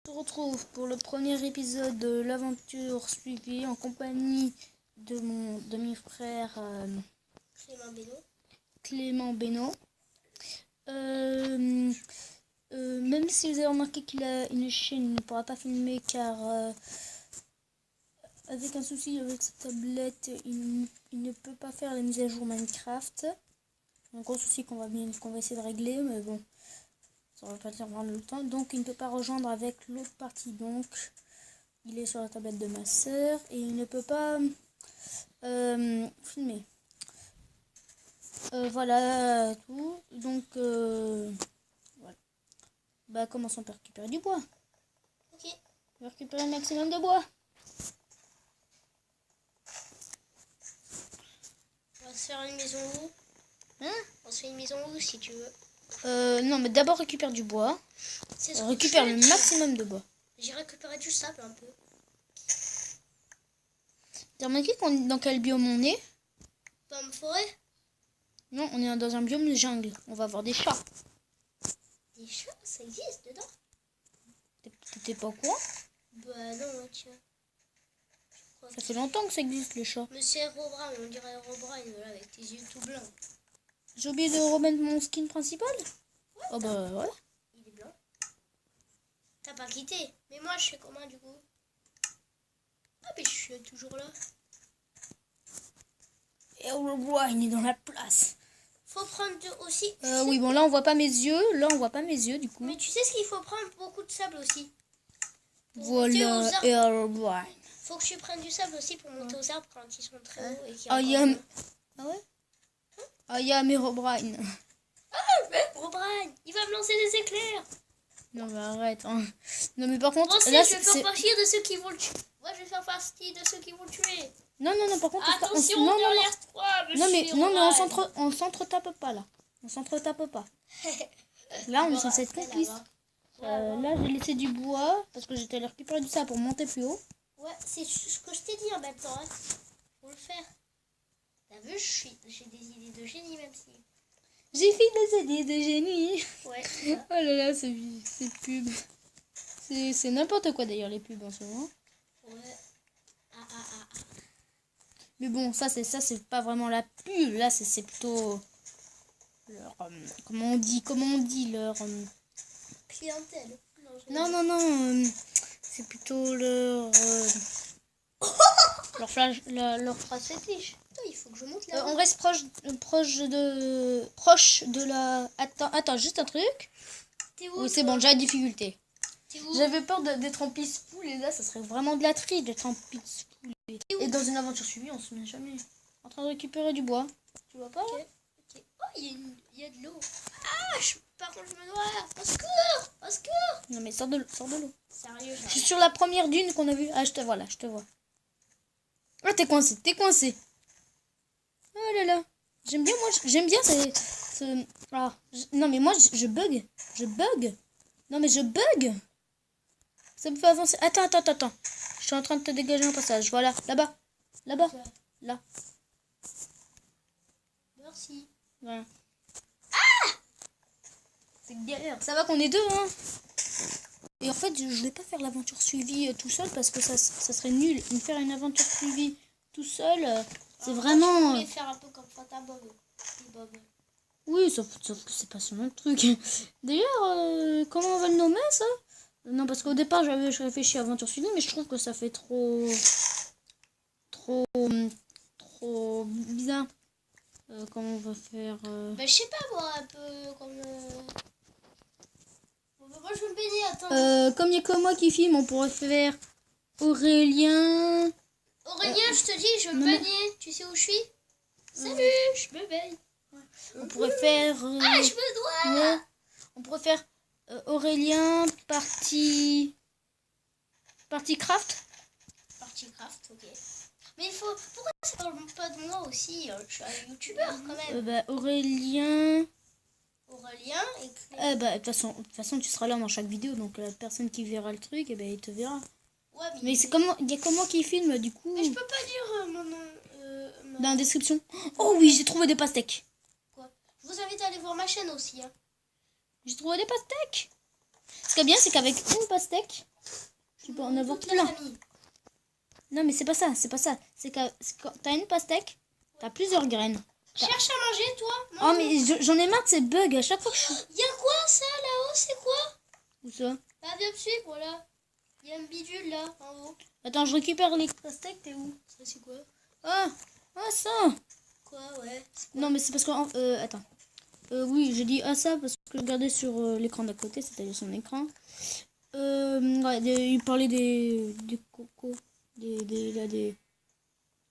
On se retrouve pour le premier épisode de l'aventure suivie en compagnie de mon demi-frère Clément Beno. Même si vous avez remarqué qu'il a une chaîne, il ne pourra pas filmer car avec un souci avec sa tablette, il ne peut pas faire la mise à jour Minecraft. Un gros souci qu'on va essayer de régler, mais bon, ça va pas prendre le temps. Donc il ne peut pas rejoindre avec l'autre partie. Donc il est sur la tablette de ma soeur et il ne peut pas filmer. Voilà tout. Donc voilà. Bah commençons par récupérer du bois. Ok. On va récupérer le maximum de bois. On va se faire une maison où? Hein? On se fait une maison où si tu veux. Non mais d'abord récupère du bois. Récupère le maximum de bois. J'ai récupéré du sable un peu. T'as remarqué dans quel biome on est? Pomme forêt? Non, on est dans un biome de jungle. On va avoir des chats. Des chats, ça existe dedans? T'étais pas au courant? Bah non, tiens. Ça fait longtemps que ça existe les chats. Mais c'est Herobrine, on dirait Herobrine, voilà, avec tes yeux tout blancs. J'ai oublié de remettre mon skin principal. Ouais, Oh bah voilà. Il est blanc. T'as pas quitté. Mais moi je fais comment du coup? Ah mais je suis toujours là. Et on le voit, il est dans la place. Faut prendre aussi. Oui, bon là on voit pas mes yeux. Là on voit pas mes yeux du coup. Mais tu sais ce qu'il faut prendre? Beaucoup de sable aussi. Voilà. Et Herobrine. Faut que tu prennes du sable aussi pour monter aux arbres quand ils sont très hauts et qu'il y a Ah ouais? Ah y a Herobrine. Herobrine, il va me lancer des éclairs. Non mais arrête. Hein. Non mais par contre Moi aussi, là je vais faire partie de ceux qui vont le tuer. Moi je vais faire partie de ceux qui vont le tuer. Non par contre Attention non, derrière toi, non mais Herobrine. on s'entre-tape pas là. On s'entre-tape pas. Là on est censé être complices. Là j'ai laissé du bois parce que j'étais allé récupérer du sable pour monter plus haut. Ouais, c'est ce que je t'ai dit en même temps. Hein. Faut le faire. T'as vu, j'ai des idées de génie même si. J'ai fait des idées de génie. Ouais. Oh là là, c'est pub. C'est n'importe quoi d'ailleurs les pubs en ce moment. Ouais. Mais bon, ça c'est pas vraiment la pub. Là c'est plutôt leur comment on dit leur Clientèle. non. C'est plutôt leur leur phrase fétiche. Il faut que je monte là. On reste proche de la. Attends, juste un truc. T'es où? Oui, c'est bon, j'ai la difficulté. T'es où? J'avais peur d'être en peaceful et là, ça serait vraiment de la tri d'être en peaceful. Et dans une aventure suivie, on se met jamais en train de récupérer du bois. Tu vois pas? Ok. Oh, il y a de l'eau. Ah, par contre, je me noie. Au secours! Au secours! Non, mais sors de l'eau. Sérieux, Je suis sur la première dune qu'on a vue. Ah, je te vois là, je te vois. Ah, t'es coincé. Oh là là. J'aime bien non, mais moi, je bug. Non, mais je bug. Ça me fait avancer. Attends. Je suis en train de te dégager un passage. Voilà, là-bas. Là. Merci. Voilà. Ah! C'est galère. Ça va qu'on est deux, hein. Et en fait, je vais pas faire l'aventure suivie tout seul parce que ça serait nul. Faire une aventure suivie tout seul, c'est vraiment... Je voulais faire un peu comme Fanta Bob. Oui, sauf que c'est pas son nom de truc. D'ailleurs, comment on va le nommer, ça? Non, parce qu'au départ, j'avais réfléchi à aventure suivie, mais je trouve que ça fait trop bizarre. Comment on va faire Bah, je sais pas, moi, un peu comme... Moi, je veux me baigner, attends. Comme il n'y a que moi qui filme, on pourrait faire Aurélien... Aurélien, je te dis, je veux me baigner. Tu sais où je suis? Salut, je me baigne. On pourrait faire... Ah, je me dois. Ouais. On pourrait faire Aurélien, partie craft. Partie craft, ok. Mais il faut... Pourquoi ça parle pas de moi aussi? Je suis un youtubeur quand même. Aurélien Et de toute façon tu seras là dans chaque vidéo, donc la personne qui verra le truc, il te verra. Ouais, mais c'est comment, il y a comment qui filme du coup. Mais je peux pas dire mon nom. Dans la description. Oh oui, j'ai trouvé des pastèques. Quoi? Je vous invite à aller voir ma chaîne aussi. Hein. J'ai trouvé des pastèques. Ce qui est bien, c'est qu'avec une pastèque, Tu peux en avoir toute la plein. famille. Non, mais c'est pas ça, c'est pas ça. C'est quand t'as une pastèque, t'as plusieurs graines. Cherche à manger, toi. Oh, Mange. mais j'en ai marre de ces bugs à chaque fois que je suis... Il y a quoi, ça, là-haut? C'est quoi? Où ça? Bah, viens me suivre, là. Il y a un bidule, là, en haut. Attends, je récupère les pastèques, t'es où? Ça, c'est quoi? Ah, ça. Quoi, ouais. Non, mais c'est parce que... attends. Oui, j'ai dit ça parce que je regardais sur l'écran d'à côté, c'est-à-dire son écran. Ouais, il parlait des cocos, des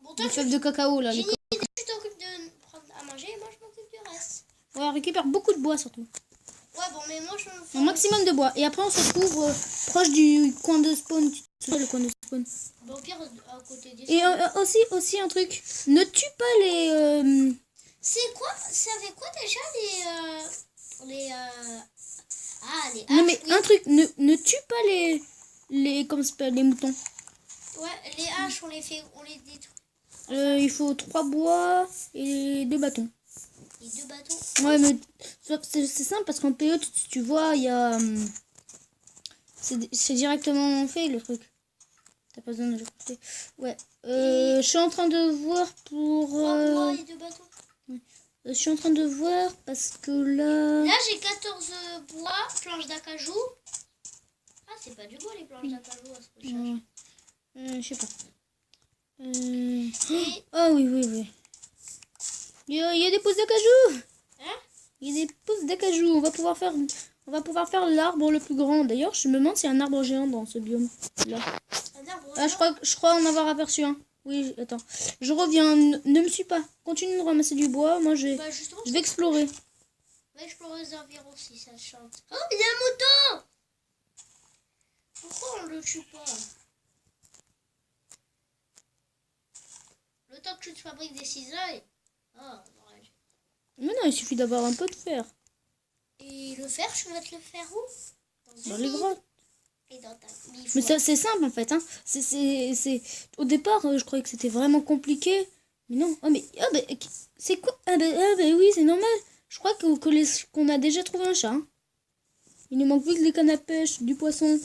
Bon, toi, fèves de cacao, là. j'ai une idée. Tu t'occupes de prendre à manger et moi, je m'occupe du reste. Ouais, on récupère beaucoup de bois, surtout. Ouais, bon, mais moi, je me fais... Un maximum de bois. Et après, on se retrouve proche du coin de spawn. Tu sais, le coin de spawn. Bon, au pire, à côté des... Et aussi un truc. Ne tue pas les... C'est quoi? Ça fait quoi, déjà, Ah, les Non, haches, mais oui. un truc. Ne tue pas comment ça s'appelle, les moutons. Ouais, les haches, on les détruit. Il faut 3 bois et 2 bâtons. Les 2 bâtons. Ouais, mais c'est simple parce qu'en PE, tu vois, il y a... c'est directement fait, le truc. T'as pas besoin de faire. Ouais. Je suis en train de voir pour... 3 bois et 2 bâtons. Je suis en train de voir parce que là... Là, j'ai 14 bois, planches d'acajou. Ah, c'est pas du bois, les planches d'acajou, à ce que je cherche. Je sais pas. Et... Ah oui, oui, oui. Il y a des pousses d'acajou. Hein? Il y a des pousses d'acajou. On va pouvoir faire l'arbre le plus grand. D'ailleurs, je me demande s'il y a un arbre géant dans ce biome. Là. Un arbre Ah, je crois en avoir aperçu un. Oui, attends. Je reviens. Ne me suis pas. Continue de ramasser du bois. Moi, Bah, justement, je vais explorer. on va explorer les environs si ça chante. Oh, il y a un mouton! Pourquoi on le tue pas? Le temps que tu te fabriques des cisailles. Ah, ouais. Mais non, il suffit d'avoir un peu de fer. Et le fer, je vais te le faire où? Dans les grottes. Et dans ta... Mais ça, c'est simple en fait. Hein. Au départ, je croyais que c'était vraiment compliqué. Mais non. Oh, mais c'est quoi? Oui, c'est normal. Je crois qu'on a déjà trouvé un chat. Hein. Il nous manque plus que les cannes à pêche, du poisson.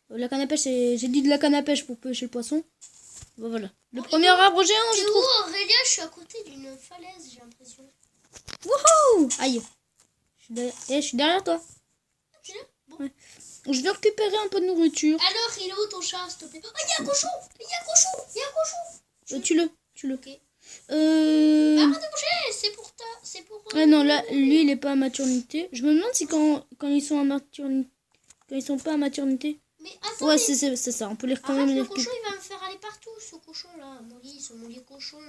La canne à pêche, j'ai dit de la canne à pêche pour pêcher le poisson. Bah, voilà. Le premier arbre géant, je T'es trouve. où, Aurélia? Je suis à côté d'une falaise, j'ai l'impression. Wouhou! Aïe. Je suis derrière toi. Tu l'as? Bon. Ouais. Je vais récupérer un peu de nourriture. Alors, il est où ton chat, s'il te plaît? Oh, il y a un cochon! Il y a un cochon! Il y a un cochon! Tue-le. Ok. Arrête de bouger! C'est pour ta... C'est pour... Ah non, là, lui, il est pas à maternité. Je me demande si quand ils sont à maternité... Quand ils sont pas à maternité... Mais attends, Ouais, mais... c'est ça. On peut les quand Arrête, même les le cochon, récupérer. il va me faire aller partout, ce cochon-là. Mon lit, sur mon lit cochon.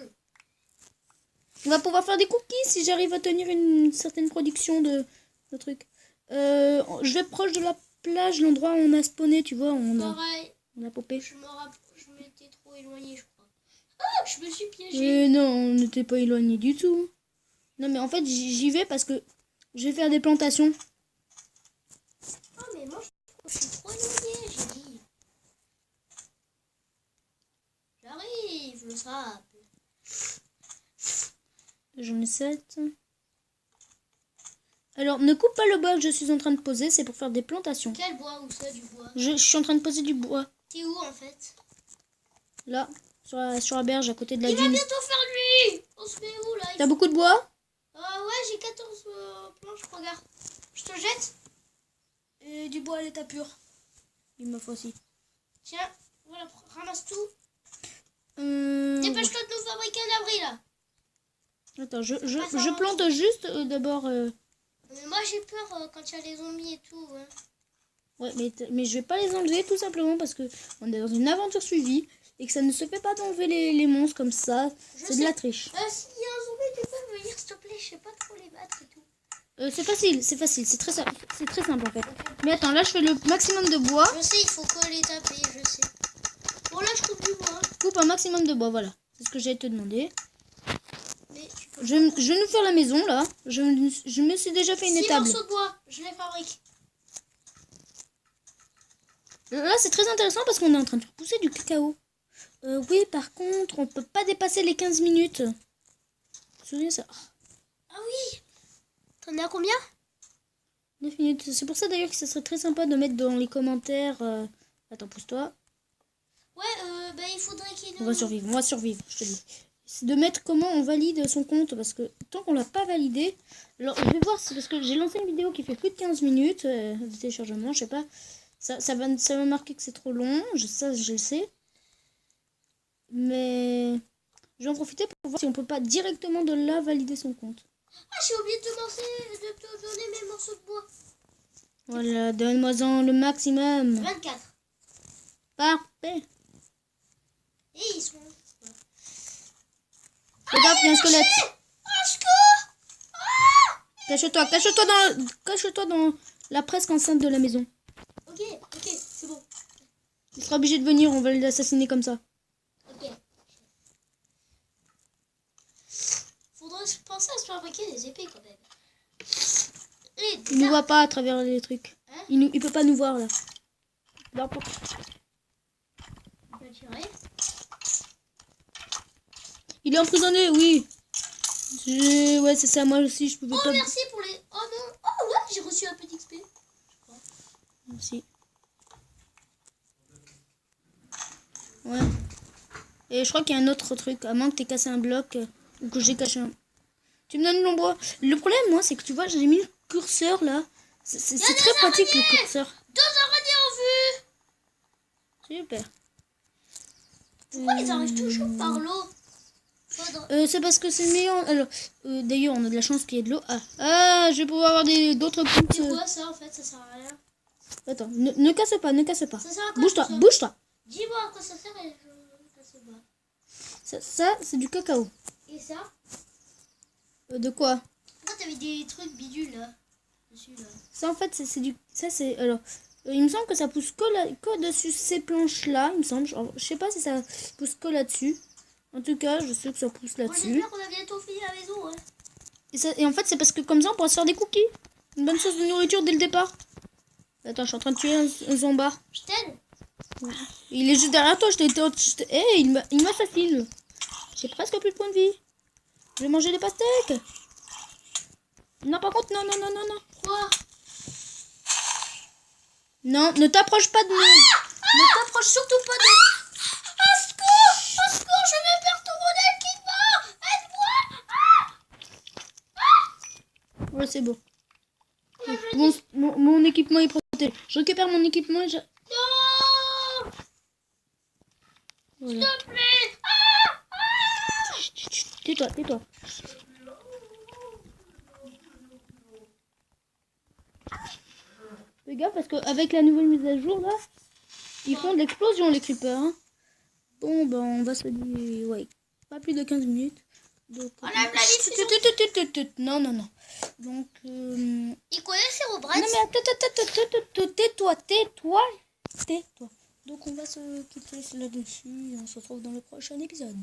On va pouvoir faire des cookies si j'arrive à tenir une certaine production de trucs. Je vais proche de la plage, l'endroit où on a spawné, tu vois. Pareil. On a popé. Je m'étais trop éloignée, je crois. Ah, je me suis piégée. Non, on n'était pas éloigné du tout. Non, mais en fait, j'y vais parce que je vais faire des plantations. Ah, mais moi, je suis trop éloignée, j'ai dit. J'arrive, le sable. J'en ai 7. Alors, ne coupe pas le bois que je suis en train de poser, c'est pour faire des plantations. Quel bois? Où ça, du bois? Je suis en train de poser du bois. T'es où, en fait? Là, sur la berge, à côté de la Il va dune. bientôt faire lui. On se met où, là? T'as beaucoup de bois? Ouais, j'ai 14 planches, regarde. Je te jette. Et du bois à l'état pur. Il me faut aussi. Tiens, voilà, ramasse tout. Dépêche-toi de nous fabriquer un abri, là. Attends, je plante juste d'abord... Mais moi, j'ai peur quand il y a les zombies et tout. Hein. Ouais, mais je vais pas les enlever tout simplement parce que on est dans une aventure suivie et que ça ne se fait pas d'enlever les monstres comme ça. C'est de la triche. S'il y a un zombie, tu peux venir, s'il te plaît. Je sais pas trop les battre et tout. C'est facile. C'est très simple en fait. Mais attends, là je fais le maximum de bois. Je sais, il faut que les taper, je sais. Bon, là, je coupe du bois. Coupe un maximum de bois, voilà. C'est ce que j'allais te demander. Mais tu peux Je vais nous faire la maison là. Je me suis déjà fait une 6 étable. morceaux de bois, je les fabrique. Là c'est très intéressant parce qu'on est en train de faire pousser du cacao. Oui, par contre, on peut pas dépasser les 15 minutes. Tu te souviens ça? Ah oui. T'en as combien? 9 minutes. C'est pour ça d'ailleurs que ce serait très sympa de mettre dans les commentaires Attends, pousse-toi. Ouais, il faudrait qu'il On va survivre, je te dis. C'est de mettre comment on valide son compte, parce que tant qu'on l'a pas validé... Alors, je vais voir, c'est parce que j'ai lancé une vidéo qui fait plus de 15 minutes de téléchargement, je sais pas. Ça va marquer que c'est trop long, ça je le sais. Mais je vais en profiter pour voir si on peut pas directement de là valider son compte. Ah, j'ai oublié de te donner mes morceaux de bois. Voilà, donne-moi-en le maximum. 24. Parfait. Et ils sont... Regarde, il y a un squelette. Cache-toi dans la presque enceinte de la maison. Ok, c'est bon. Il sera obligé de venir, on va l'assassiner comme ça. Ok. Faudrait penser à se fabriquer des épées quand même. Et des Il nous arcs. voit pas à travers les trucs. Hein? Il peut pas nous voir là. On peut tirer. Il est emprisonné, oui. Ouais, c'est ça, moi aussi, je pouvais Oh, pas... merci pour les... Oh non. Oh ouais, j'ai reçu un peu d'XP. Merci. Ouais. Et je crois qu'il y a un autre truc, à moins que t'aies cassé un bloc ou que j'ai caché un... Tu me donnes l'ombre. Le problème, moi, c'est que tu vois, j'ai mis le curseur là. C'est très pratique le curseur. 2 araignées en vue. Super. Pourquoi ils arrivent toujours par l'eau? C'est parce que c'est meilleur. Alors, d'ailleurs, on a de la chance qu'il y ait de l'eau. Je vais pouvoir avoir d'autres comptes. C'est quoi ça en fait? Ça sert à rien. Attends, ne casse pas. Ça sert à quoi? Bouge-toi. Dis-moi à quoi ça sert et je sais pas. Ça c'est du cacao. Et ça? De quoi? Pourquoi t'avais des trucs bidules là? Dessus là. Ça en fait c'est du. Ça c'est. Alors. Il me semble que ça pousse que dessus ces planches là. Il me semble. Alors, je sais pas si ça pousse que là-dessus. En tout cas, je sais que ça pousse Moi là-dessus. j'espère qu'on a bientôt fini la maison. Ouais. Et en fait, c'est parce que comme ça, on pourra se faire des cookies. Une bonne source de nourriture dès le départ. Attends, je suis en train de tuer un zombard. Je t'aide. Il est juste derrière toi. Il m'assassine. J'ai presque plus de points de vie. Je vais manger des pastèques. Non, par contre, non. Quoi? Non, ne t'approche pas de nous. Ne t'approche surtout pas de... Au secours, je vais perdre ton modèle qui va. Aide-moi. Ouais, c'est bon. Mon équipement est protégé. Je récupère mon équipement et je... Non. Voilà. S'il te plaît. Chut, tais-toi. Fais gaffe parce qu'avec la nouvelle mise à jour là, ils font de l'explosion les creepers. Hein. Bon, ben on va se dire, ouais, pas plus de 15 minutes. Donc, On a la diffusion. Non. Donc, Il connaît ses rebrats. non mais tais-toi. Donc on va se quitter là-dessus et on se retrouve dans le prochain épisode.